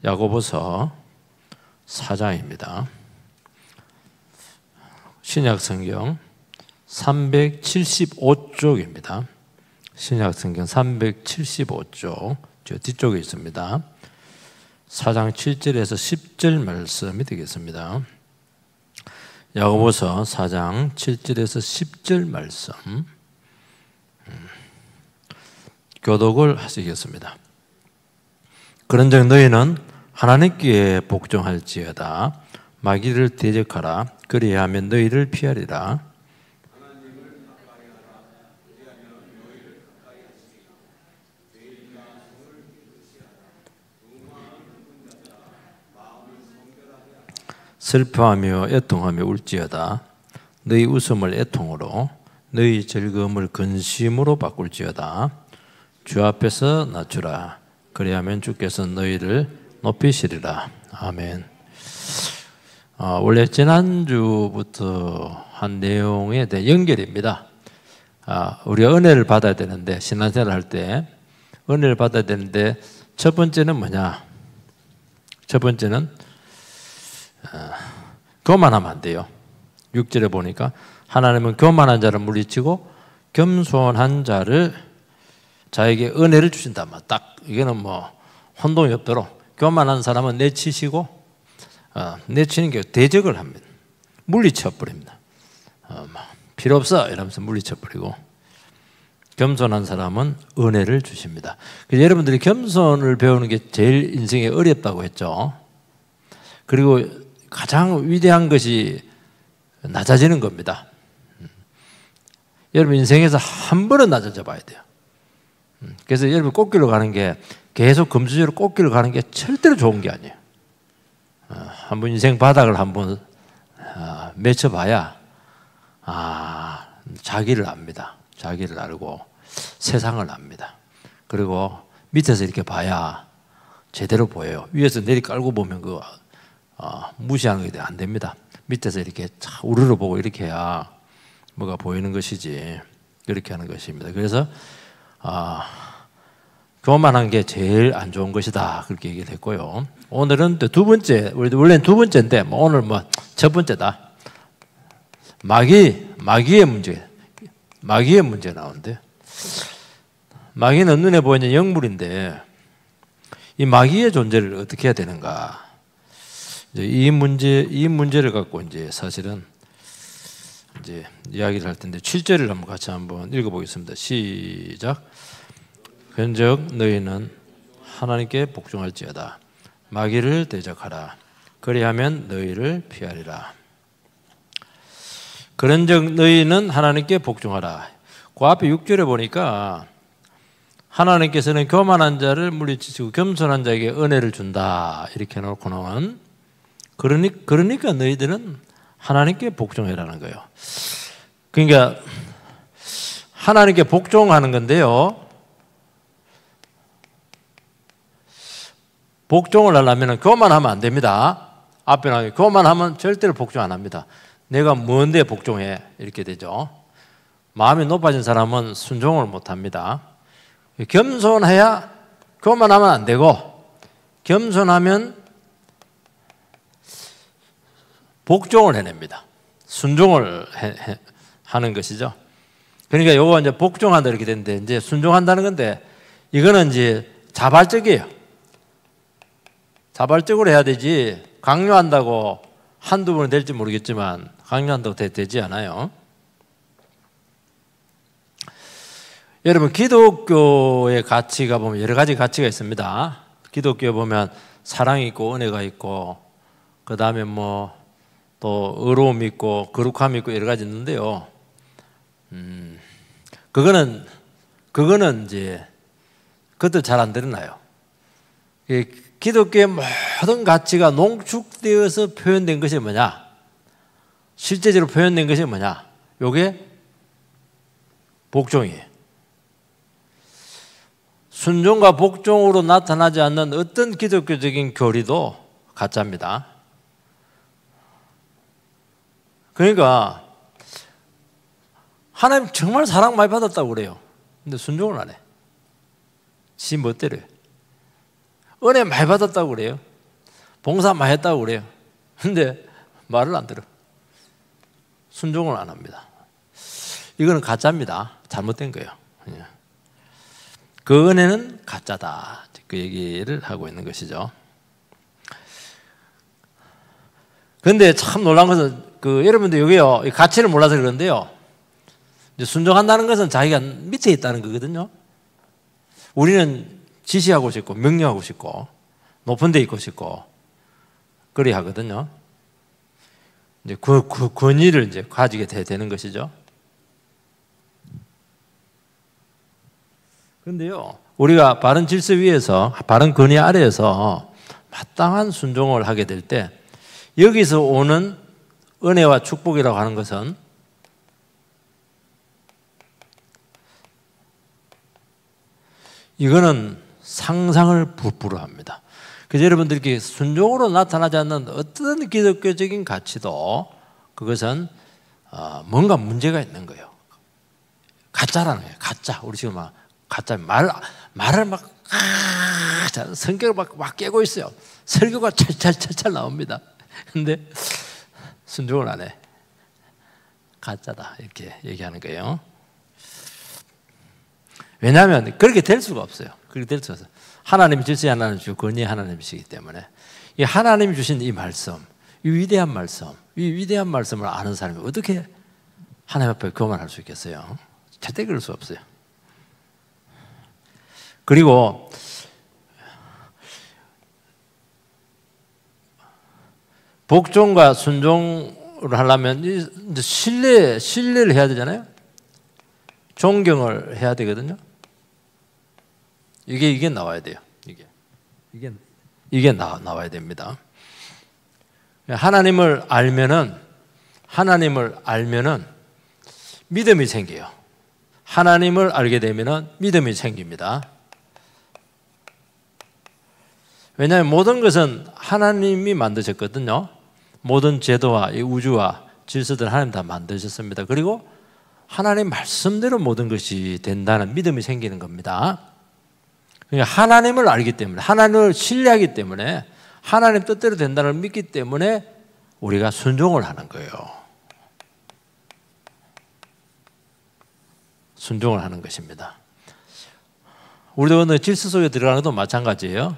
야고보서 4장입니다. 신약성경 375쪽입니다. 신약성경 375쪽 저 뒤쪽에 있습니다. 4장 7절에서 10절 말씀이 되겠습니다. 야고보서 4장 7절에서 10절 말씀 교독을 하시겠습니다. 그런즉 너희는 하나님께 복종할지어다. 마귀를 대적하라. 그리하면 너희를 피하리라. 슬퍼하며 애통하며 울지어다. 너희 웃음을 애통으로 너희 즐거움을 근심으로 바꿀지어다. 주 앞에서 낮추라. 그리하면 주께서 너희를 높이시리라. 아멘. 원래 지난주부터 한 내용에 대한 연결입니다. 우리가 은혜를 받아야 되는데, 신앙생활 할 때 은혜를 받아야 되는데, 첫 번째는 뭐냐? 첫 번째는 교만하면 안 돼요. 6절에 보니까 하나님은 교만한 자를 물리치고 겸손한 자를 자에게 은혜를 주신다. 딱 이거는 뭐 혼동이 없도록 교만한 사람은 내치시고 내치는 게 대적을 합니다. 물리쳐 버립니다. 필요 없어 이러면서 물리쳐 버리고 겸손한 사람은 은혜를 주십니다. 그래서 여러분들이 겸손을 배우는 게 제일 인생에 어렵다고 했죠. 그리고 가장 위대한 것이 낮아지는 겁니다. 여러분 인생에서 한 번은 낮아져 봐야 돼요. 그래서 여러분 꽃길로 가는 게 계속 금수저로 꽃길로 가는 게 절대로 좋은 게 아니에요. 한번 인생 바닥을 한번 맺혀봐야 자기를 압니다. 자기를 알고 세상을 압니다. 그리고 밑에서 이렇게 봐야 제대로 보여요. 위에서 내리 깔고 보면 그거 무시하는 게 안 됩니다. 밑에서 이렇게 우르르 보고 이렇게 해야 뭐가 보이는 것이지. 그렇게 하는 것입니다. 그래서 교만한 게 제일 안 좋은 것이다. 그렇게 얘기를 했고요. 오늘은 또 두 번째, 원래는 두 번째인데 오늘 첫 번째다. 마귀의 문제 나오는데, 마귀는 눈에 보이는 영물인데 이 마귀의 존재를 어떻게 해야 되는가? 이 문제를 갖고 이제 사실은 이제 이야기를 할 텐데 7절을 같이 한번 읽어보겠습니다. 시작. 그런즉 너희는 하나님께 복종할지어다. 마귀를 대적하라. 그리하면 너희를 피하리라. 그런즉 너희는 하나님께 복종하라. 그 앞에 6절에 보니까 하나님께서는 교만한 자를 물리치시고 겸손한 자에게 은혜를 준다. 이렇게 놓고는 그러니까 너희들은 하나님께 복종해라는 거예요. 그러니까 하나님께 복종하는 건데요. 복종을 하려면 교만하면 안 됩니다. 앞에 나오게 교만하면 절대로 복종 안 합니다. 내가 뭔데 복종해? 이렇게 되죠. 마음이 높아진 사람은 순종을 못 합니다. 겸손해야 교만하면 안 되고, 겸손하면 복종을 해냅니다. 순종을 하는 것이죠. 그러니까 요거 이제 복종한다 이렇게 되는데, 이제 순종한다는 건데, 이거는 이제 자발적이에요. 자발적으로 해야 되지, 강요한다고 한두 번은 될지 모르겠지만, 강요한다고 되지 않아요. 여러분, 기독교의 가치가 보면 여러 가지 가치가 있습니다. 기독교에 보면 사랑이 있고, 은혜가 있고, 그 다음에 또 의로움이 있고 거룩함이 있고 여러 가지 있는데요. 그거는 이제 그것도 잘 안 드러나요. 기독교의 모든 가치가 농축되어서 표현된 것이 뭐냐? 실제적으로 표현된 것이 뭐냐? 요게 복종이에요. 순종과 복종으로 나타나지 않는 어떤 기독교적인 교리도 가짜입니다. 그러니까 하나님 정말 사랑 많이 받았다고 그래요. 근데 순종을 안 해. 지 멋대로. 은혜 많이 받았다고 그래요. 봉사 많이 했다고 그래요. 근데 말을 안 들어. 순종을 안 합니다. 이거는 가짜입니다. 잘못된 거예요. 그 은혜는 가짜다. 그 얘기를 하고 있는 것이죠. 그런데 참 놀라운 것은 여러분들 여기요, 가치를 몰라서 그런데요. 이제 순종한다는 것은 자기가 밑에 있다는 거거든요. 우리는 지시하고 싶고 명령하고 싶고 높은 데 있고 싶고 그래야 하거든요. 이제 그 권위를 이제 가지게 되는 것이죠. 그런데요, 우리가 바른 질서 위에서 바른 권위 아래에서 마땅한 순종을 하게 될 때 여기서 오는 은혜와 축복이라고 하는 것은 이거는 상상을 부풀어합니다. 그래서 여러분들께 순종으로 나타나지 않는 어떤 기독교적인 가치도 그것은 뭔가 문제가 있는 거예요. 가짜라는 거예요. 가짜. 우리 지금 막 가짜 말을 막 성격을 막 깨고 있어요. 설교가 찰찰찰찰 나옵니다. 근데 순종을 안 해. 가짜다 이렇게 얘기하는 거예요. 왜냐하면 그렇게 될 수가 없어요. 그렇게 될 수가 없어요. 하나님이 질서에 하나님 주시고 권위의 하나님이시기 때문에 이 하나님이 주신 이 말씀, 이 위대한 말씀을 아는 사람이 어떻게 하나님 앞에 교만할 수 있겠어요? 절대 그럴 수 없어요. 그리고 복종과 순종을 하려면 이제 신뢰를 해야 되잖아요. 존경을 해야 되거든요. 이게 나와야 돼요. 이게 나와야 됩니다. 하나님을 알면은 믿음이 생겨요. 하나님을 알게 되면은 믿음이 생깁니다. 왜냐하면 모든 것은 하나님이 만드셨거든요. 모든 제도와 이 우주와 질서들 하나님 다 만드셨습니다. 그리고 하나님 말씀대로 모든 것이 된다는 믿음이 생기는 겁니다. 그러니까 하나님을 알기 때문에, 하나님을 신뢰하기 때문에, 하나님 뜻대로 된다는 걸 믿기 때문에 우리가 순종을 하는 거예요. 순종을 하는 것입니다. 우리도 어느 질서 속에 들어가는 것도 마찬가지예요.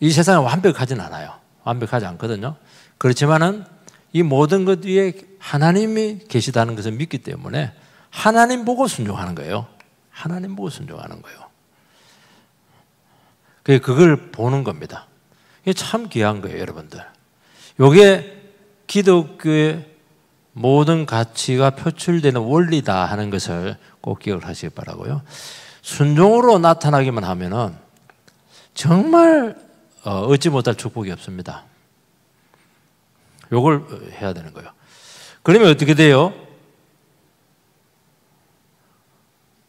이 세상은 완벽하진 않아요. 완벽하지 않거든요. 그렇지만은 이 모든 것 위에 하나님이 계시다는 것을 믿기 때문에 하나님 보고 순종하는 거예요. 하나님 보고 순종하는 거예요. 그걸 보는 겁니다. 이게 참 귀한 거예요, 여러분들. 이게 기독교의 모든 가치가 표출되는 원리다 하는 것을 꼭 기억을 하시기 바라고요. 순종으로 나타나기만 하면은 정말 얻지 못할 축복이 없습니다. 요걸 해야 되는 거예요. 그러면 어떻게 돼요?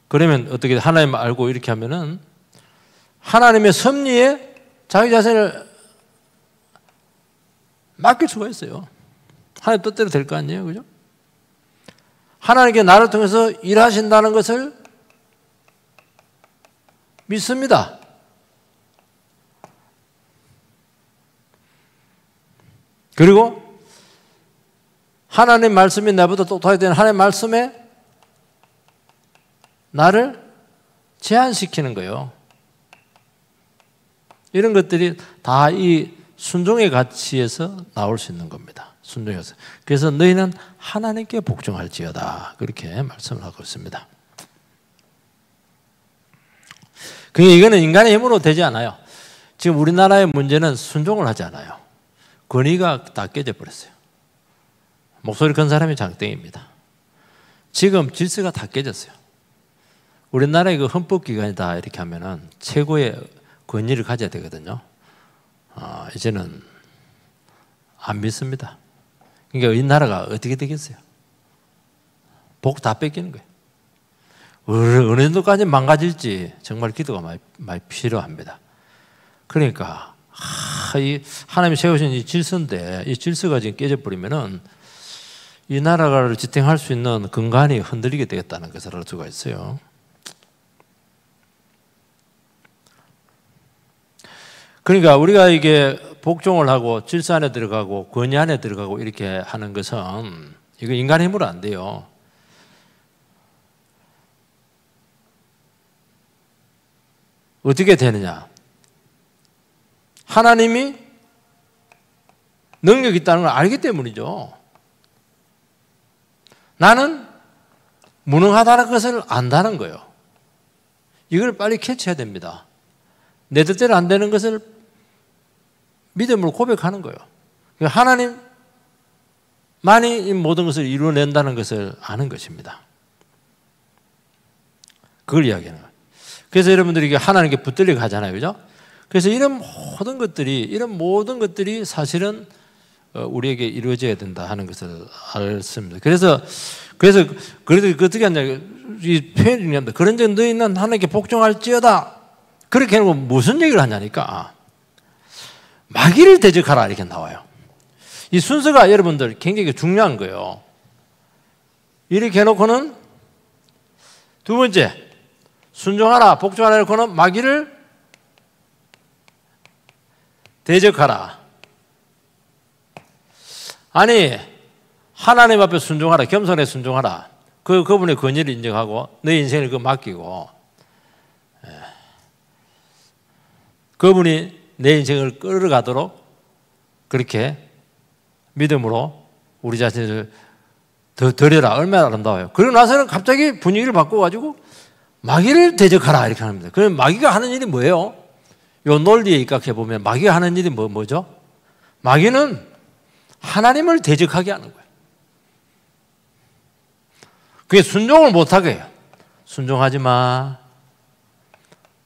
그러면 어떻게 하나님 알고 이렇게 하면은 하나님의 섭리에 자기 자신을 맡길 수가 있어요. 하나님 뜻대로 될 거 아니에요, 그죠? 하나님께 나를 통해서 일하신다는 것을 믿습니다. 그리고 하나님 말씀이 나보다 똑똑하게 되는 하나님 말씀에 나를 제한시키는 거예요. 이런 것들이 다 이 순종의 가치에서 나올 수 있는 겁니다. 순종에서. 그래서 너희는 하나님께 복종할지어다. 그렇게 말씀을 하고 있습니다. 그러니까 이거는 인간의 힘으로 되지 않아요. 지금 우리나라의 문제는 순종을 하지 않아요. 권위가 다 깨져 버렸어요. 목소리 큰 사람이 장땡입니다. 지금 질서가 다 깨졌어요. 우리나라의 그 헌법기관이다 이렇게 하면은 최고의 권위를 가져야 되거든요. 이제는 안 믿습니다. 그러니까 이 나라가 어떻게 되겠어요? 복 다 뺏기는 거예요. 어느 정도까지 망가질지 정말 기도가 많이 필요합니다. 그러니까 이 하나님이 세우신 이 질서인데 이 질서가 지금 깨져버리면은 이 나라를 지탱할 수 있는 근간이 흔들리게 되겠다는 것을 알 수가 있어요. 그러니까 우리가 이게 복종을 하고 질서 안에 들어가고 권위 안에 들어가고 이렇게 하는 것은 이거 인간의 힘으로 안 돼요. 어떻게 되느냐? 하나님이 능력이 있다는 걸 알기 때문이죠. 나는 무능하다는 것을 안다는 거예요. 이걸 빨리 캐치해야 됩니다. 내 뜻대로 안 되는 것을 믿음으로 고백하는 거예요. 하나님만이 이 모든 것을 이루어낸다는 것을 아는 것입니다. 그걸 이야기하는 거예요. 그래서 여러분들이 하나님께 붙들리고 하잖아요. 그죠? 그래서 이런 모든 것들이 사실은 우리에게 이루어져야 된다 하는 것을 알습니다. 그래서 어떻게 하냐, 이 표현이 중요합니다. 그런즉 너희는 하나님께 복종할지어다. 그렇게 해놓고 무슨 얘기를 하냐니까, 마귀를 대적하라 이렇게 나와요. 이 순서가 여러분들 굉장히 중요한 거예요. 이렇게 해놓고는 두 번째, 순종하라, 복종하라 해놓고는 마귀를 대적하라. 아니, 하나님 앞에 순종하라, 겸손에 순종하라. 그분의 권위를 인정하고 내 인생을 맡기고, 그분이 내 인생을 끌어가도록 그렇게 믿음으로 우리 자신을 더 드려라. 얼마나 아름다워요. 그러고 나서는 갑자기 분위기를 바꿔가지고 마귀를 대적하라 이렇게 합니다. 그럼 마귀가 하는 일이 뭐예요? 요 논리에 입각해 보면 마귀가 하는 일이 뭐죠? 마귀는 하나님을 대적하게 하는 거예요. 그게 순종을 못하게 해요. 순종하지 마.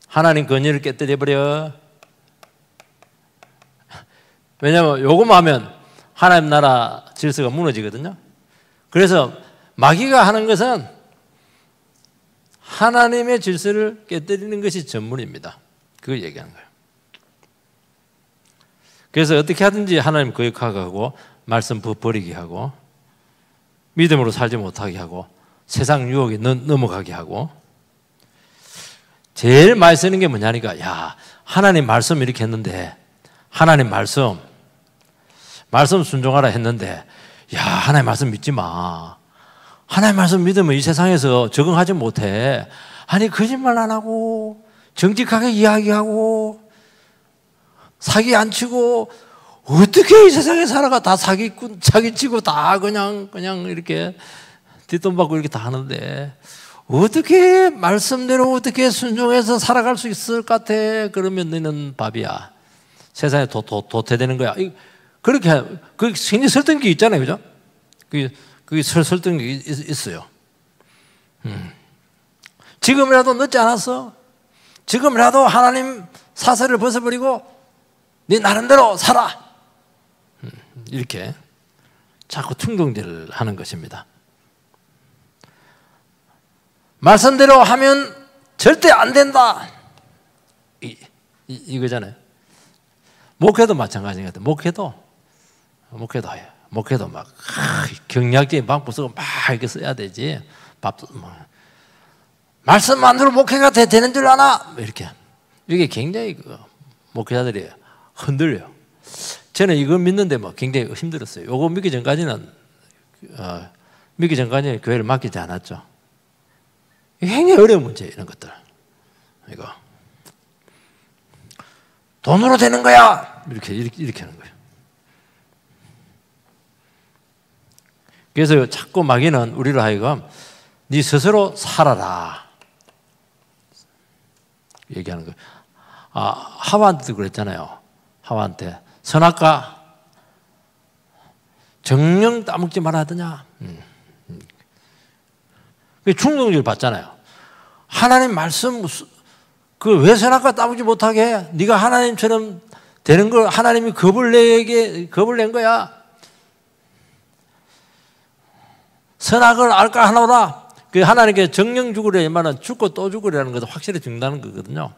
하나님 권위를 깨뜨려버려. 왜냐하면 요것만 하면 하나님 나라 질서가 무너지거든요. 그래서 마귀가 하는 것은 하나님의 질서를 깨뜨리는 것이 전문입니다. 그걸 얘기하는 거예요. 그래서 어떻게 하든지 하나님 거역하게 하고 말씀 버리게 하고 믿음으로 살지 못하게 하고 세상 유혹에 넘어가게 하고, 제일 많이 쓰는 게 뭐냐니까, 야, 하나님 말씀 이렇게 했는데, 하나님 말씀 순종하라 했는데, 야, 하나님 말씀 믿지 마. 하나님 말씀 믿으면 이 세상에서 적응하지 못해. 아니, 거짓말 안 하고 정직하게 이야기하고 사기 안 치고 어떻게 이 세상에 살아가. 다 사기치고 다 그냥 이렇게 뒷돈 받고 이렇게 다 하는데 어떻게 말씀대로 어떻게 순종해서 살아갈 수 있을 것 같아. 그러면 너는 밥이야. 세상에 도태되는 거야. 그렇게 그 굉장히 설득력이 있잖아요, 그죠? 그게 설득력이 있어요. 지금이라도 늦지 않았어. 지금이라도 하나님 사슬을 벗어버리고 네 나름대로 살아. 이렇게 자꾸 충동질을 하는 것입니다. 말씀대로 하면 절대 안 된다. 이거잖아요. 목회도 마찬가지인 것 같아요. 목회도 막 경략적인 방법 쓰고 막 이렇게 써야 되지. 밥도 말씀만으로 목회가 되는 줄 아나? 이렇게. 이게 굉장히 목회자들이 흔들려요. 저는 이거 믿는데 굉장히 힘들었어요. 이거 믿기 전까지는 교회를 맡기지 않았죠. 굉장히 어려운 문제, 이런 것들. 이거 돈으로 되는 거야. 이렇게 하는 거예요. 그래서 자꾸 마귀는 우리를 하여금 네 스스로 살아라 얘기하는 거예요. 하와한테도 그랬잖아요. 하와한테 선악과 정령 따먹지 말아야 되냐. 충동을 받잖아요. 하나님 말씀 왜 선악과 따먹지 못하게 해? 네가 하나님처럼 되는 걸 하나님이 겁을 낸 거야. 선악을 알까 하노라. 하나님께 정령 죽으려면 죽고 또 죽으려는 것도 확실히 죽는다는 거거든요.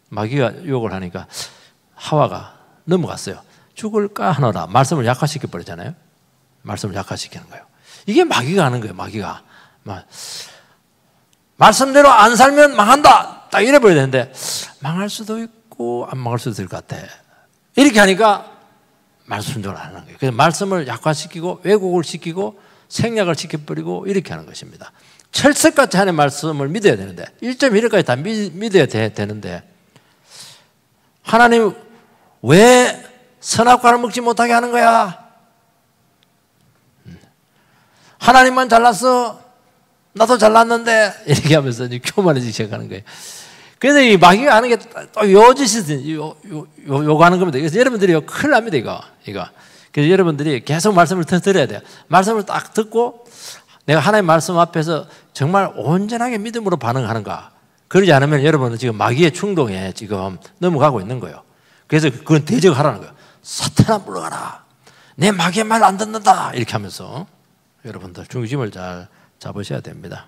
마귀가 유혹을 하니까 하와가 넘어갔어요. 죽을까 하노라. 말씀을 약화시켜 버리잖아요. 말씀을 약화시키는 거예요. 이게 마귀가 하는 거예요. 마귀가 말씀대로 안 살면 망한다. 딱 이래 버려야 되는데 망할 수도 있고 자꾸 안 먹을 수 있을 것 같아. 이렇게 하니까 말씀 순종을 안 하는 거예요. 그래서 말씀을 약화시키고 왜곡을 시키고 생략을 시켜버리고 이렇게 하는 것입니다. 철석같이 하나님의 말씀을 믿어야 되는데 1.1까지 다 믿어야 되는데 하나님 왜 선악과를 먹지 못하게 하는 거야? 하나님만 잘났어. 나도 잘났는데 이렇게 하면서 이제 교만해지기 시작하는 거예요. 그래서 이 마귀가 하는 게 또 요짓이 요구하는 겁니다. 그래서 여러분들이 큰일 납니다, 이거. 그래서 여러분들이 계속 말씀을 들어야 돼요. 말씀을 딱 듣고 내가 하나님의 말씀 앞에서 정말 온전하게 믿음으로 반응하는가. 그러지 않으면 여러분은 지금 마귀의 충동에 지금 넘어가고 있는 거예요. 그래서 그건 대적하라는 거예요. 사탄아 물러가라. 내 마귀의 말 안 듣는다. 이렇게 하면서 여러분들 중심을 잘 잡으셔야 됩니다.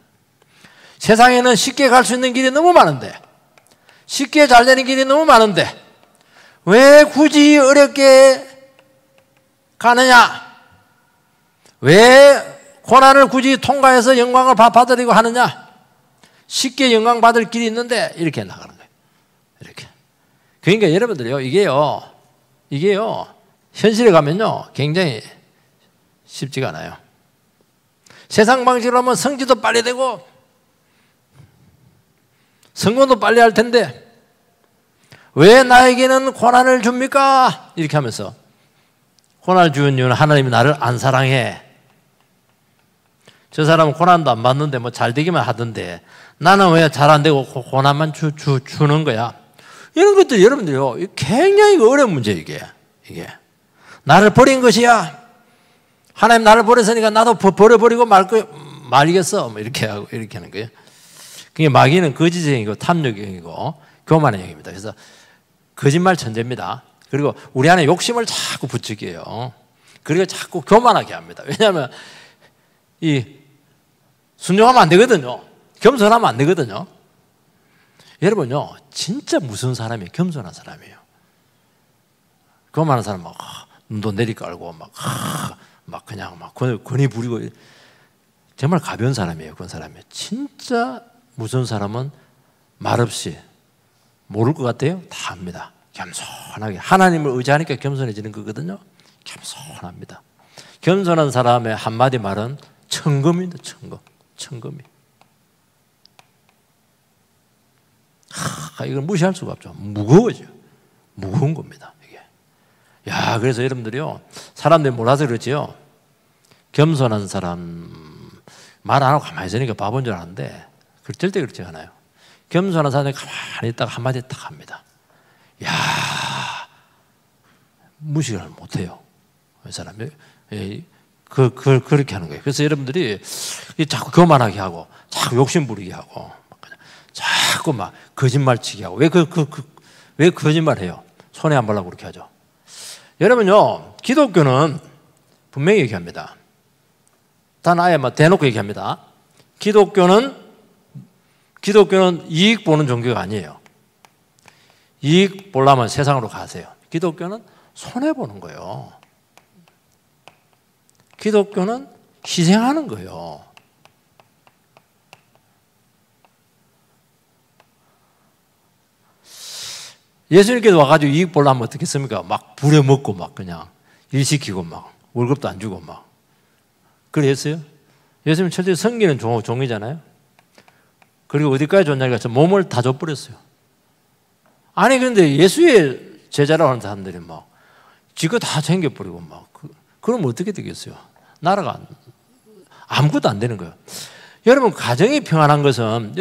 세상에는 쉽게 갈 수 있는 길이 너무 많은데 쉽게 잘 되는 길이 너무 많은데 왜 굳이 어렵게 가느냐? 왜 고난을 굳이 통과해서 영광을 받으려고 하느냐? 쉽게 영광 받을 길이 있는데 이렇게 나가는 거예요. 이렇게. 그러니까 여러분들요, 이게요, 현실에 가면요, 굉장히 쉽지가 않아요. 세상 방식으로 하면 성취도 빨리 되고 성공도 빨리 할 텐데 왜 나에게는 고난을 줍니까? 이렇게 하면서 고난을 주는 이유는 하나님이 나를 안 사랑해. 저 사람은 고난도 안 받는데 뭐 잘 되기만 하던데 나는 왜 잘 안 되고 고난만 주는 거야? 이런 것들이 여러분들요, 굉장히 어려운 문제예요, 이게. 나를 버린 것이야. 하나님 나를 버렸으니까 나도 버려버리고 말겠어. 뭐 이렇게 하고, 이렇게 하는 거예요. 그게 마귀는 거짓의 영이고 탐욕의 영이고 교만의 영입니다. 그래서 거짓말 천재입니다. 그리고 우리 안에 욕심을 자꾸 부추겨요. 그리고 자꾸 교만하게 합니다. 왜냐하면 순종하면 안 되거든요. 겸손하면 안 되거든요. 여러분요, 진짜 무서운 사람이에요. 겸손한 사람이에요. 교만한 사람은 막 눈도 내리깔고 막 그냥 막 권위 부리고 정말 가벼운 사람이에요. 그런 사람이에요. 진짜 무서운 사람은 말없이 모를 것 같아요? 다 합니다. 겸손하게. 하나님을 의지하니까 겸손해지는 거거든요. 겸손합니다. 겸손한 사람의 한마디 말은 천금입니다. 천금이. 이걸 무시할 수가 없죠. 무거워져. 무거운 겁니다. 이게. 야, 그래서 여러분들이요, 사람들이 몰라서 그렇지요. 겸손한 사람 말 안 하고 가만히 있으니까 바보인 줄 아는데 절대 그렇지 않아요. 겸손한 사람이 가만히 있다가 한마디 딱 합니다. 야, 무시를 못해요. 이 사람이 그렇게 하는 거예요. 그래서 여러분들이 자꾸 교만하게 하고 자꾸 욕심 부리게 하고 자꾸 막 거짓말치게 하고 왜 거짓말해요? 손해 안 보려고 그렇게 하죠. 여러분요, 기독교는 분명히 얘기합니다. 단 아예 막 대놓고 얘기합니다. 기독교는 이익 보는 종교가 아니에요. 이익 보려면 세상으로 가세요. 기독교는 손해 보는 거예요. 기독교는 희생하는 거예요. 예수님께서 와가지고 이익 보려면 어떻게 했습니까? 막 부려먹고 막 그냥 일시키고 막 월급도 안 주고 막 그래 했어요? 예수님 철저히 섬기는 종이잖아요. 그리고 어디까지 줬냐니까 저 몸을 다 줘버렸어요. 아니 근데 예수의 제자라고 하는 사람들이 막 지가 다 챙겨버리고 막 그럼 어떻게 되겠어요? 나라가 아무것도 안 되는 거예요. 여러분 가정이 평안한 것은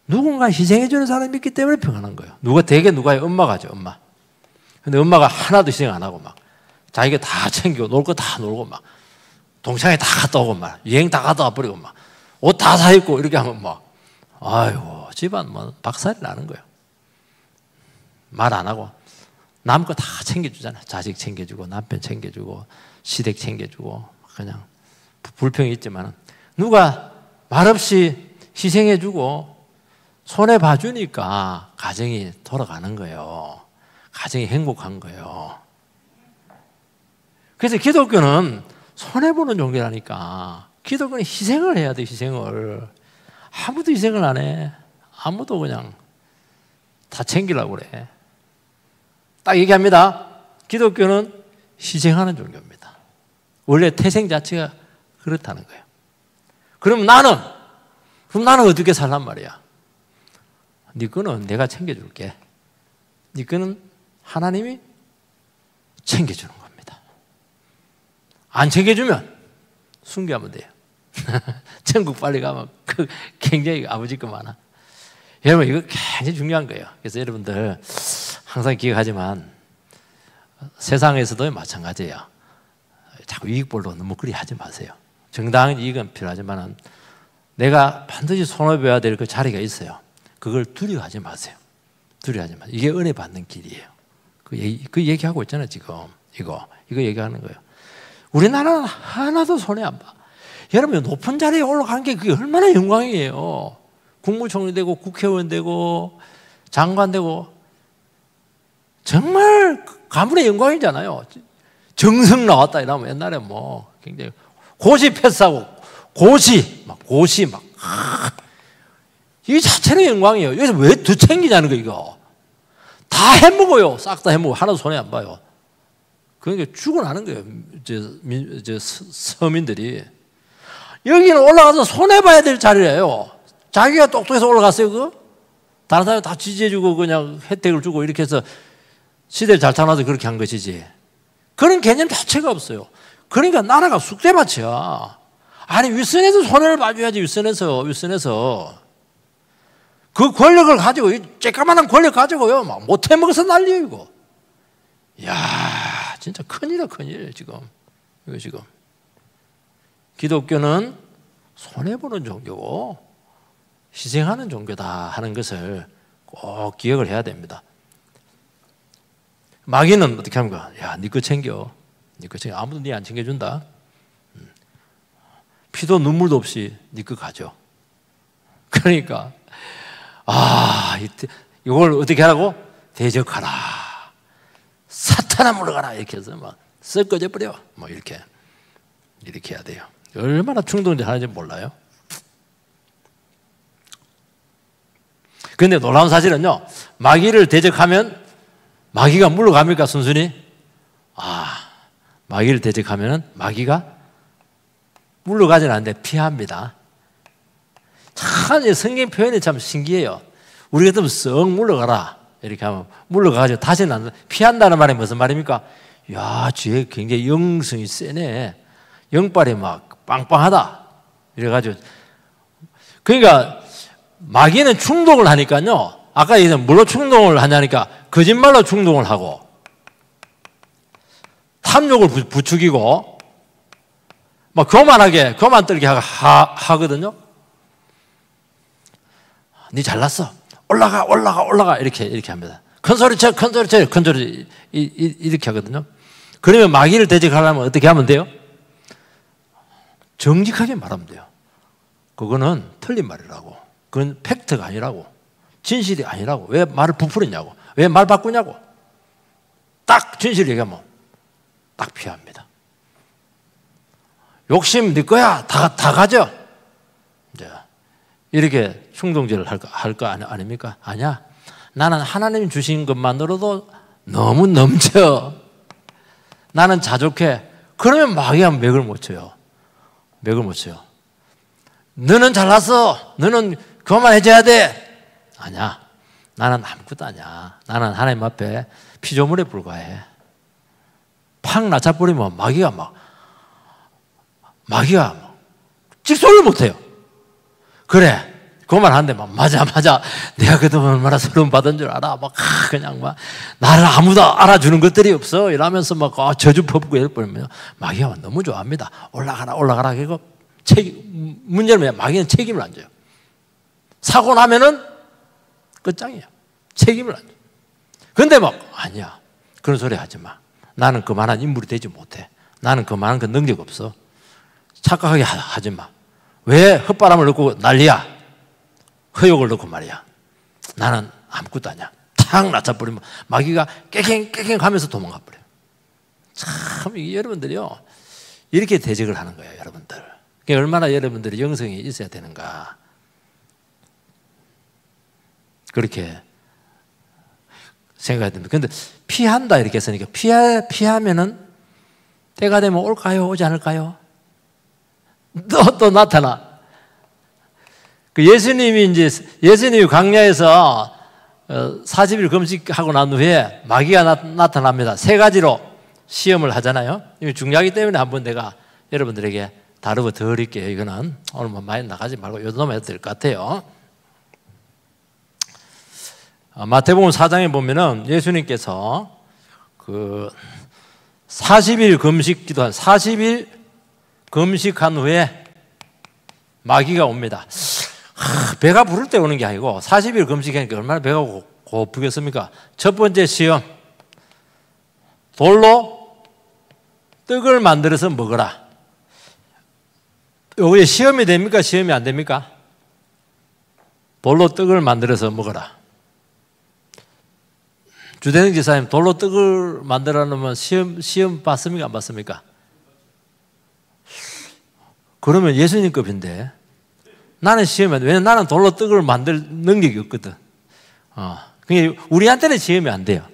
누군가 희생해주는 사람이 있기 때문에 평안한 거예요. 누가의 엄마가죠, 엄마. 근데 엄마가 하나도 희생 안 하고 막 자기가 다 챙기고 놀 거 다 놀고 막 동창회 다 갔다 오고 막 여행 다 갔다 와버리고 막 옷 다 사 입고 이렇게 하면 막 아이고 집안 뭐 박살이 나는 거예요. 말 안 하고 남 거 다 챙겨주잖아요. 자식 챙겨주고 남편 챙겨주고 시댁 챙겨주고 그냥 불평이 있지만 누가 말없이 희생해주고 손해 봐주니까 가정이 돌아가는 거예요. 가정이 행복한 거예요. 그래서 기독교는 손해보는 종교라니까. 기독교는 희생을 해야 돼, 희생을. 아무도 희생을 안 해. 아무도 그냥 다 챙기려고 그래. 딱 얘기합니다. 기독교는 희생하는 종교입니다. 원래 태생 자체가 그렇다는 거예요. 그럼 나는 어떻게 살란 말이야? 네 거는 내가 챙겨줄게. 네 거는 하나님이 챙겨주는 겁니다. 안 챙겨주면 순교하면 돼요. 천국 빨리 가면 굉장히 아버지 거 많아. 여러분 이거 굉장히 중요한 거예요. 그래서 여러분들 항상 기억하지만 세상에서도 마찬가지예요. 자꾸 이익볼로 너무 그리 하지 마세요. 정당한 이익은 필요하지만 내가 반드시 손해봐야 될 그 자리가 있어요. 그걸 두려워하지 마세요. 두려워하지 마세요. 이게 은혜 받는 길이에요. 그 얘기하고 있잖아요. 지금 이거 얘기하는 거예요. 우리나라는 하나도 손해 안 봐. 여러분 높은 자리에 올라가는 게 그게 얼마나 영광이에요. 국무총리 되고 국회의원 되고 장관 되고 정말 가문의 영광이잖아요. 정성 나왔다 이러면 옛날에 뭐 굉장히 고시 패스하고 고시 이 자체는 영광이에요. 여기서 왜 더 챙기냐는 거 이거. 다 해먹어요. 싹 다 해먹어. 하나도 손해 안 봐요. 그러니까 죽어나는 거예요. 서민들이. 여기는 올라가서 손해봐야 될 자리예요. 자기가 똑똑해서 올라갔어요. 그거? 다른 사람이 다 지지해주고 그냥 혜택을 주고 이렇게 해서 시대를 잘 타놔서 그렇게 한 것이지. 그런 개념 자체가 없어요. 그러니까 나라가 쑥대밭이야. 아니 윗선에서 손해를 봐줘야지. 윗선에서 그 권력을 가지고 쬐까만한 권력 가지고요 막 못해먹어서 난리예요 이거. 이야 진짜 큰일이야 큰일 지금. 이거 지금 기독교는 손해보는 종교고 희생하는 종교다 하는 것을 꼭 기억을 해야 됩니다. 마귀는 어떻게 합니까? 야, 네 거 챙겨. 네 거 챙겨. 아무도 네 안 챙겨준다. 피도 눈물도 없이 네 거 가져. 그러니까 이걸 어떻게 하라고? 대적하라. 사탄아 물러가라. 이렇게 해서 막 썩어져 버려. 뭐 이렇게 해야 돼요. 얼마나 충동을 하는지 몰라요. 그런데 놀라운 사실은요, 마귀를 대적하면 마귀가 물러갑니까, 순순히? 마귀를 대적하면 마귀가 물러가진 않는데 피합니다. 참, 성경 표현이 참 신기해요. 우리 같으면 썩 물러가라. 이렇게 하면 물러가가지고 다시는 안, 피한다는 말이 무슨 말입니까? 야, 쟤 굉장히 영성이 세네. 영빨이 막 빵빵하다. 이래가지고. 그러니까 마귀는 충동을 하니까요. 아까 얘기했던 뭘로 충동을 하냐니까 거짓말로 충동을 하고 탐욕을 부추기고 막 교만하게 교만 떨게 하거든요. 네 잘났어. 올라가 이렇게 합니다. 큰 소리 쳐 이렇게 하거든요. 그러면 마귀를 대적하려면 어떻게 하면 돼요? 정직하게 말하면 돼요. 그거는 틀린 말이라고. 그건 팩트가 아니라고. 진실이 아니라고. 왜 말을 부풀었냐고. 왜 말 바꾸냐고. 딱 진실 얘기하면 딱 피합니다. 욕심 네 거야. 다 가져. 이제 이렇게 충동질을 할 거 아닙니까? 아니야. 나는 하나님 주신 것만으로도 너무 넘쳐. 나는 자족해. 그러면 마귀가 맥을 못 쳐요. 너는 잘났어. 너는 그만해줘야 돼. 아니야. 나는 아무것도 아니야. 나는 하나님 앞에 피조물에 불과해. 팍 낮춰버리면 마귀가 찍소리를 못해요. 그래. 그만한데 맞아. 내가 그동안 얼마나 서러움 받은 줄 알아. 그냥 나를 아무도 알아주는 것들이 없어. 이러면서 저주 퍼붓고 이럴 뻔하면 마귀가 너무 좋아합니다. 올라가라. 그리고 문제는 마귀는 책임을 안 져요. 사고 나면은 끝장이야. 책임을 안 져. 근데 아니야. 그런 소리 하지 마. 나는 그만한 인물이 되지 못해. 나는 그만한 그 능력 없어. 착각하게 하지 마. 왜 헛바람을 넣고 난리야? 허욕을 넣고 말이야. 나는 아무것도 아니야. 탁 낮춰버리면 마귀가 깨갱 하면서 도망가 버려요. 참 여러분들이요. 이렇게 대적을 하는 거예요. 여러분들. 얼마나 여러분들이 영성이 있어야 되는가. 그렇게 생각해야 됩니다. 근데 피한다 이렇게 했으니까 피하면은 때가 되면 올까요? 오지 않을까요? 또 나타나. 그 예수님이 광야에서 40일 금식하고 난 후에 마귀가 나타납니다. 세 가지로 시험을 하잖아요. 이거 중요하기 때문에 한번 내가 여러분들에게 다루어 드릴게요. 이거는 오늘 뭐 많이 나가지 말고 요놈 해도 될 것 같아요. 마태복음 4장에 보면은 예수님께서 그 40일 금식 기도한 40일 금식한 후에 마귀가 옵니다. 배가 부를 때 오는 게 아니고 40일 금식하니까 얼마나 배가 고프겠습니까? 첫 번째 시험, 돌로 떡을 만들어서 먹어라. 이게 시험이 됩니까? 시험이 안 됩니까? 돌로 떡을 만들어서 먹어라. 주대능 지사님, 돌로 떡을 만들어 놓으면 시험 받습니까? 안 받습니까? 그러면 예수님급인데 나는 시험이 안 돼. 왜냐면 나는 돌로 떡을 만들 능력이 없거든. 그러니까 우리한테는 시험이 안 돼요.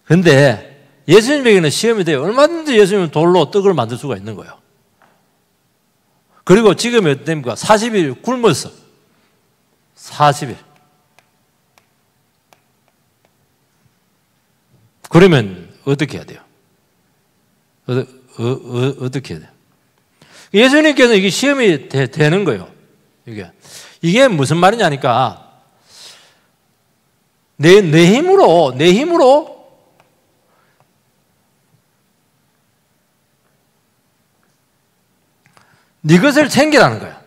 근데 예수님에게는 시험이 돼요. 얼마든지 예수님은 돌로 떡을 만들 수가 있는 거예요. 그리고 지금이 어떻습니까? 40일 굶었어. 40일. 그러면 어떻게 해야 돼요? 어떻게 해야 돼요? 예수님께서는 이게 시험이 되는 거예요. 이게 무슨 말이냐니까 내 힘으로 네 것을 챙기라는 거예요.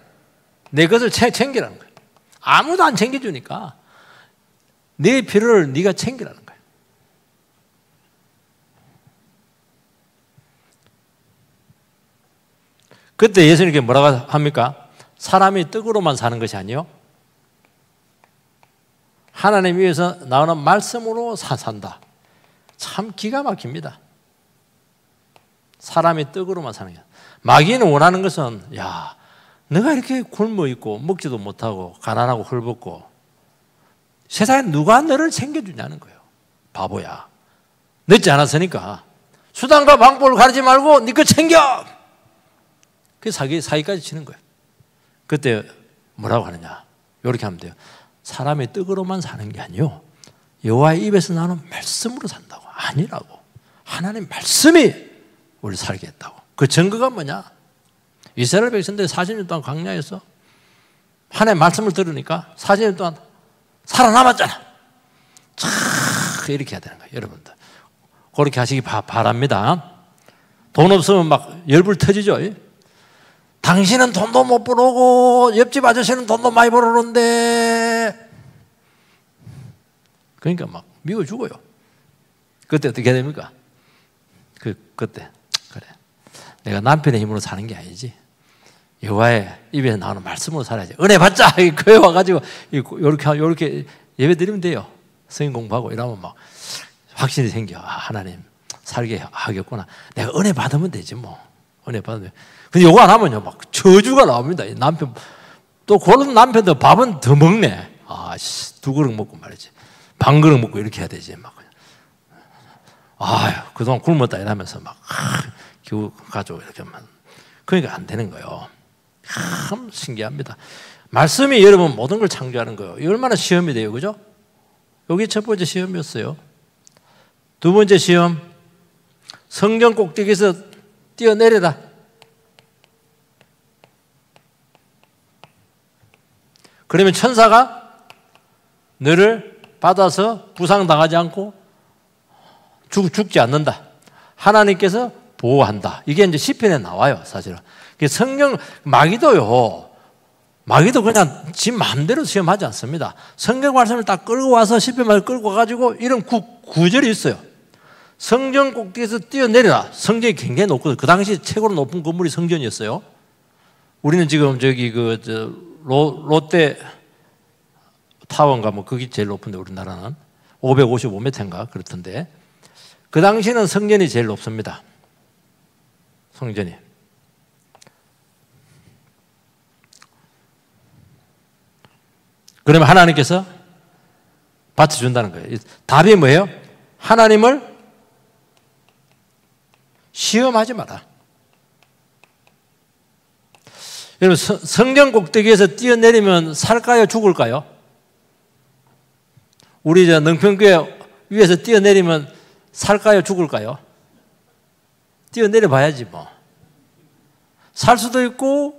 내 것을 챙기라는 거예요. 아무도 안 챙겨주니까 내 필요를 네가 챙기라는 거예요. 그때 예수님께 뭐라고 합니까? 사람이 떡으로만 사는 것이 아니요 하나님 위에서 나오는 말씀으로 산다. 참 기가 막힙니다. 사람이 떡으로만 사는 게. 마귀는 원하는 것은 야, 너가 이렇게 굶어 있고 먹지도 못하고 가난하고 헐벗고 세상에 누가 너를 챙겨주냐는 거예요. 바보야. 늦지 않았으니까 수단과 방법을 가리지 말고 네 거 챙겨. 그 사기까지 치는 거예요. 그때 뭐라고 하느냐? 이렇게 하면 돼요. 사람의 떡으로만 사는 게 아니요 여호와의 입에서 나오는 말씀으로 산다고. 아니라고. 하나님 말씀이 우리 살게 했다고. 그 증거가 뭐냐? 이스라엘 백성들이 40년 동안 광야에서 하나님의 말씀을 들으니까 40년 동안 살아남았잖아. 참 이렇게 해야 되는 거예요. 여러분들 그렇게 하시기 바랍니다. 돈 없으면 막 열불 터지죠. 당신은 돈도 못 벌어오고 옆집 아저씨는 돈도 많이 벌어오는데 그러니까 막 미워 죽어요. 그때 어떻게 됩니까? 그때 그래 내가 남편의 힘으로 사는 게 아니지 여호와의 입에서 나오는 말씀으로 살아야지. 은혜 받자 교회 와가지고 이렇게 예배 드리면 돼요. 성경 공부하고 이러면 막 확신이 생겨. 하나님 살게 하겠구나. 내가 은혜 받으면 되지 뭐. 은혜 받으면. 근데 요거 안 하면요 막 저주가 나옵니다. 남편 또 그런 남편도 밥은 더 먹네. 두 그릇 먹고 말이지. 반 그릇 먹고 이렇게 해야 되지 막. 아유 그동안 굶었다 이러면서 막 겨우 가지고 이렇게 하면 그러니까 안 되는 거예요. 참 신기합니다. 말씀이 여러분 모든 걸 창조하는 거예요. 이 얼마나 시험이 돼요, 그죠? 여기 첫 번째 시험이었어요. 두 번째 시험, 성전 꼭대기에서 뛰어내려라. 그러면 천사가 너를 받아서 부상당하지 않고 죽지 않는다. 하나님께서 보호한다. 이게 이제 시편에 나와요, 사실은. 성경 마귀도 그냥 지 마음대로 시험하지 않습니다. 성경 말씀을 딱 끌고 와서 시편 말을 끌고 가지고 이런 구절이 있어요. 성전 꼭대기에서 뛰어내려라. 성전이 굉장히 높거든요. 그 당시 최고로 높은 건물이 성전이었어요. 우리는 지금 저기 롯데 타워인가 뭐 그게 제일 높은데 우리나라는 555m인가 그렇던데 그 당시는 성전이 제일 높습니다. 성전이. 그러면 하나님께서 받쳐준다는 거예요. 답이 뭐예요? 하나님을 시험하지 마라. 여러분, 성경 꼭대기에서 뛰어내리면 살까요? 죽을까요? 우리 능평교회 위에서 뛰어내리면 살까요? 죽을까요? 뛰어내려 봐야지 뭐. 살 수도 있고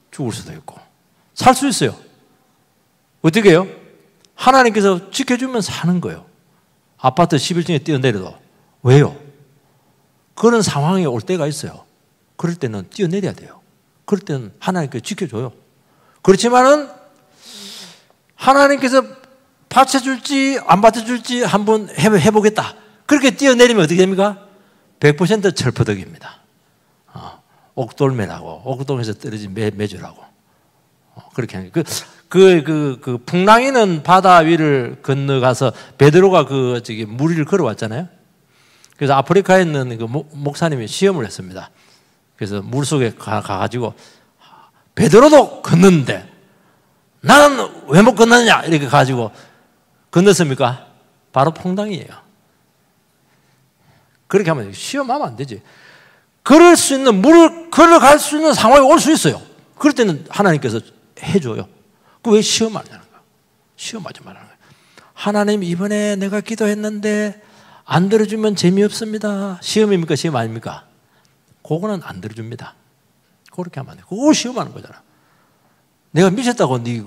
죽을 수도 있고. 살 수 있어요. 어떻게 해요? 하나님께서 지켜주면 사는 거예요. 아파트 11층에 뛰어내려도. 왜요? 그런 상황이 올 때가 있어요. 그럴 때는 뛰어내려야 돼요. 그럴 때는 하나님께서 지켜줘요. 그렇지만은 하나님께서 받쳐줄지 안 받쳐줄지 한번 해보겠다. 그렇게 뛰어내리면 어떻게 됩니까? 100% 철퍼덕입니다. 옥돌매라고, 옥동에서 떨어진 매주라고. 그렇게 하는 거예요. 그 풍랑이는 바다 위를 건너가서 베드로가 물 위를 걸어왔잖아요. 그래서 아프리카에 있는 그 목사님이 시험을 했습니다. 그래서 물 속에 가가지고 베드로도 건넜는데 나는 왜 못 건너냐 이렇게 가지고 건넜습니까? 바로 퐁당이에요. 그렇게 하면 시험하면 안 되지. 걸을 수 있는 물을 걸어갈 수 있는 상황이 올 수 있어요. 그럴 때는 하나님께서 해줘요. 그 왜 시험하냐는 거예요. 시험하지 말라는 거예요. 하나님 이번에 내가 기도했는데 안 들어주면 재미없습니다. 시험입니까? 시험 아닙니까? 그거는 안 들어줍니다. 그렇게 하면 안 돼요. 그거 시험하는 거잖아. 내가 미쳤다고 네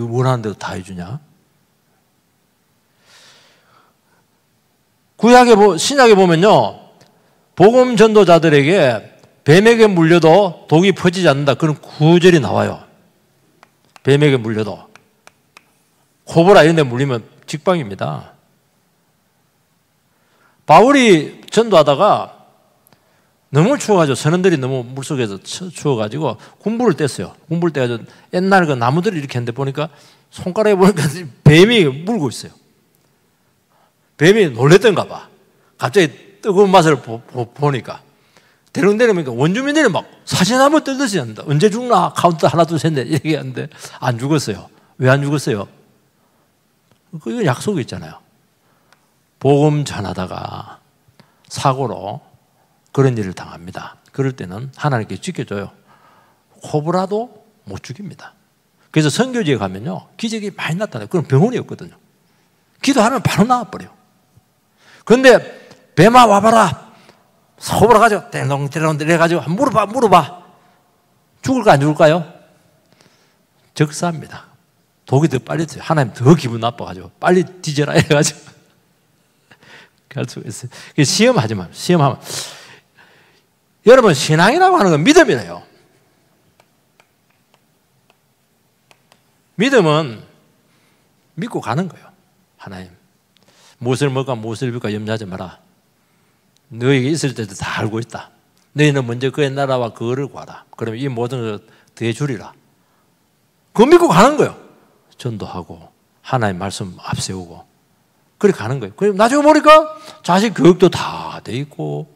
원하는 대로 다 해주냐? 신약에 보면요, 복음 전도자들에게 뱀에게 물려도 독이 퍼지지 않는다. 그런 구절이 나와요. 뱀에게 물려도. 코브라 이런 데 물리면 직방입니다. 바울이 전도하다가 너무 추워가지고 선원들이 너무 물속에서 추워가지고 군부를 뗐어요. 군부를 떼가지고 옛날 그 나무들을 이렇게 했는데 보니까 손가락에 보니까 뱀이 물고 있어요. 뱀이 놀랬던가 봐. 갑자기 뜨거운 맛을 보니까. 대롱대롱하니까 원주민들이 막 사진 한번 떨듯이 한다. 언제 죽나? 카운트 하나, 둘, 셋, 넷 이렇게 하는데 안 죽었어요. 왜 안 죽었어요? 이거 약속이 있잖아요. 복음 전하다가 사고로 그런 일을 당합니다. 그럴 때는 하나님께 지켜줘요. 코브라도 못 죽입니다. 그래서 선교지에 가면요, 기적이 많이 나타나요. 그건 병원이 없거든요. 기도하면 바로 나와버려요. 그런데 뱀아 와봐라. 코브라 가지고 대롱대롱 이래가지고 물어봐. 죽을까 안 죽을까요? 적사합니다. 독이 더 빨리 튀어요. 하나님 더 기분 나빠가지고 빨리 뒤져라 해가지고 갈 수가 있어요. 시험하지 마요. 시험하면 여러분, 신앙이라고 하는 건 믿음이에요. 믿음은 믿고 가는 거예요. 하나님, 무엇을 먹을까 무엇을 입을까 염려하지 마라. 너에게 있을 때도 다 알고 있다. 너희는 먼저 그의 나라와 그거를 구하라. 그러면 이 모든 것을 더해주리라. 그거 믿고 가는 거예요. 전도하고 하나님 말씀 앞세우고 그렇게 가는 거예요. 그럼 나중에 보니까 자식 교육도 다 돼 있고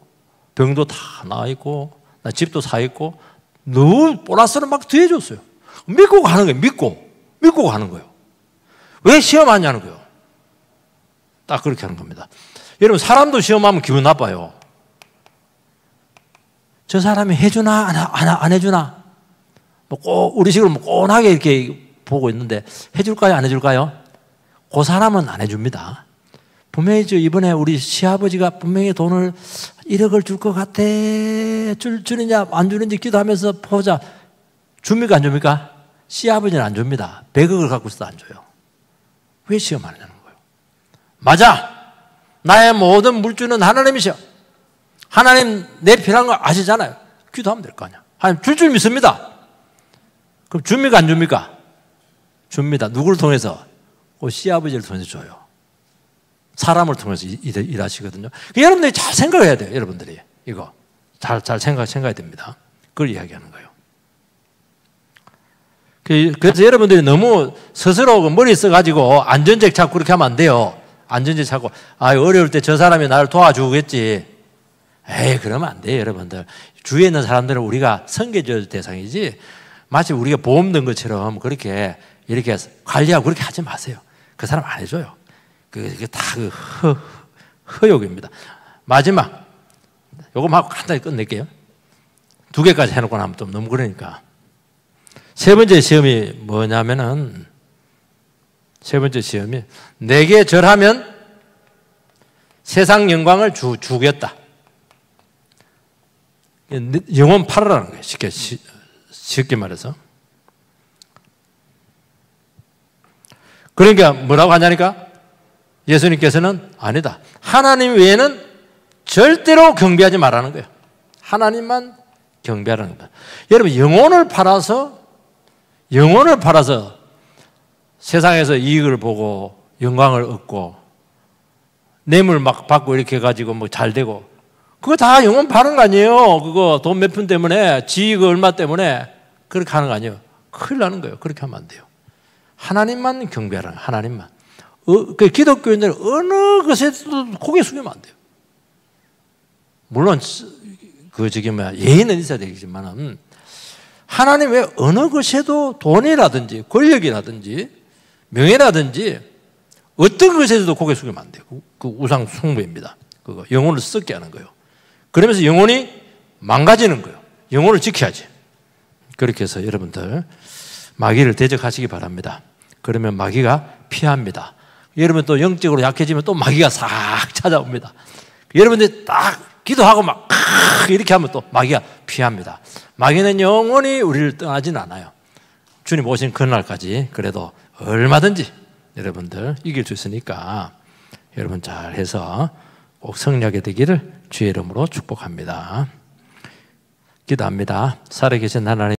병도 다 나아 있고 집도 사 있고 너무 보너스를 막 더해줬어요. 믿고 가는 거예요. 믿고 가는 거예요. 왜 시험하냐는 거예요. 딱 그렇게 하는 겁니다. 여러분, 사람도 시험하면 기분 나빠요. 저 사람이 해주나 안 해주나 우리 식으로 꼰하게 이렇게 보고 있는데 해줄까요 안 해줄까요? 그 사람은 안 해줍니다. 분명히 이번에 우리 시아버지가 분명히 돈을 1억을 줄 것 같아. 주느냐 안 주는지 기도하면서 보자. 줍니까 안 줍니까? 시아버지는 안 줍니다. 100억을 갖고 있어도 안 줘요. 왜 시험하느냐는 거예요. 맞아. 나의 모든 물주는 하나님이셔. 하나님 내 필요한 거 아시잖아요. 기도하면 될 거 아니야. 하나님 줄 믿습니다. 그럼 줍니까 안 줍니까? 줍니다. 누구를 통해서? 그 시아버지를 통해서 줘요. 사람을 통해서 일하시거든요. 여러분들이 잘 생각해야 돼요. 여러분들이 이거 잘 생각해야 됩니다. 그걸 이야기하는 거예요. 그래서 여러분들이 너무 스스로 머리 써가지고 안전책 찾고 그렇게 하면 안 돼요. 안전책 찾고 어려울 때 저 사람이 나를 도와주겠지. 에이, 그러면 안 돼요. 여러분들 주위에 있는 사람들은 우리가 섬겨줄 대상이지 마치 우리가 보험 든 것처럼 그렇게 이렇게 관리하고 그렇게 하지 마세요. 그 사람 안 해줘요. 그게 다 허욕입니다. 마지막 요거 하고 간단히 끝낼게요. 2개까지 해놓고 나면 또 너무 그러니까. 세 번째 시험이 뭐냐면은, 세 번째 시험이 내게 절하면 세상 영광을 주겠다. 영혼 팔으라는 거예요. 쉽게 말해서. 그러니까 뭐라고 하냐니까? 예수님께서는 아니다. 하나님 외에는 절대로 경배하지 말라는 거예요. 하나님만 경배하라는 거예요. 여러분, 영혼을 팔아서 세상에서 이익을 보고 영광을 얻고 뇌물 막 받고 이렇게 해가지고 뭐 잘 되고, 그거 다 영혼 파는 거 아니에요. 그거 돈 몇 푼 때문에, 지익 얼마 때문에 그렇게 하는 거 아니에요. 큰일 나는 거예요. 그렇게 하면 안 돼요. 하나님만 경배하라는 거예요. 하나님만. 그 기독교인들은 어느 것에도 고개 숙이면 안 돼요. 물론 예의는 있어야 되겠지만은, 하나님 외 어느 것에도 돈이라든지 권력이라든지 명예라든지 어떤 것에서도 고개 숙이면 안 돼요. 그 우상 숭배입니다. 그거 영혼을 썩게 하는 거예요. 그러면서 영혼이 망가지는 거예요. 영혼을 지켜야지. 그렇게 해서 여러분들 마귀를 대적하시기 바랍니다. 그러면 마귀가 피합니다. 여러분 또 영적으로 약해지면 또 마귀가 싹 찾아옵니다. 여러분들 딱 기도하고 막 이렇게 하면 또 마귀가 피합니다. 마귀는 영원히 우리를 떠나지는 않아요. 주님 오신 그날까지 그래도 얼마든지 여러분들 이길 수 있으니까 여러분 잘해서 꼭 승리하게 되기를 주의 이름으로 축복합니다. 기도합니다. 살아계신 하나님,